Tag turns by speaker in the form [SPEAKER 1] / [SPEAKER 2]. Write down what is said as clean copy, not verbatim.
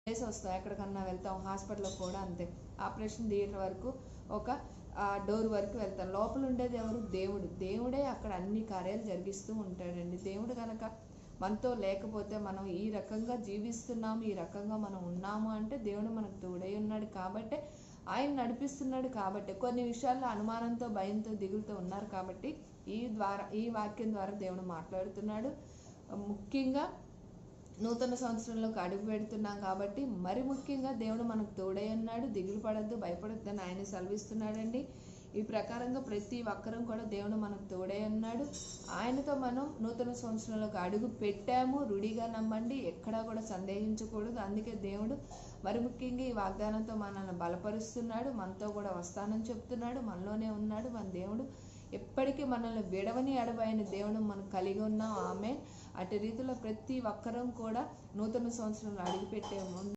[SPEAKER 1] Days వస్తాం, ఎక్కడికన్నా వెళ్తాం, హాస్పిటల్కి కూడా అంతే. ఆపరేషన్ థియేటర్ వరకు ఒక డోర్ వరకు వెళ్తాం. లోపల ఉండేది ఎవరు? దేవుడే అక్కడ అన్ని కార్యాలు జరిగిస్తూ ఉంటాడండి. దేవుడు కనుక మనతో లేకపోతే మనం ఈ రకంగా జీవిస్తున్నాము, ఈ రకంగా మనం ఉన్నాము అంటే దేవుడు మనకు తోడై ఉన్నాడు కాబట్టి, ఆయన నడిపిస్తున్నాడు కాబట్టి, కొన్ని విషయాల్లో అనుమానంతో, భయంతో, దిగులుతో ఉన్నారు కాబట్టి ఈ వాక్యం ద్వారా దేవుడు మాట్లాడుతున్నాడు. ముఖ్యంగా నూతన సంవత్సరంలోకి అడుగు పెడుతున్నాం కాబట్టి మరి ముఖ్యంగా దేవుడు మనకు తోడై ఉన్నాడు. దిగులు పడద్దు, భయపడద్దు అని ఆయన సెలవిస్తున్నాడండి. ఈ ప్రకారంగా ప్రతి ఒక్కరం కూడా దేవుడు మనకు తోడై ఉన్నాడు. ఆయనతో మనం నూతన సంవత్సరంలోకి అడుగు పెట్టాము. రుడిగా నమ్మండి, ఎక్కడా కూడా సందేహించకూడదు. అందుకే దేవుడు మరి ముఖ్యంగా ఈ వాగ్దానంతో మనల్ని బలపరుస్తున్నాడు. మనతో కూడా వస్తానని చెప్తున్నాడు. మనలోనే ఉన్నాడు మన దేవుడు. ఎప్పటికీ మనల్ని విడవని ఎడబాయని దేవుడు మనం కలిగి ఉన్నాం. ఆమె అటు రీతిలో ప్రతి ఒక్కరం కూడా నూతన సంవత్సరంలో అడుగు పెట్టే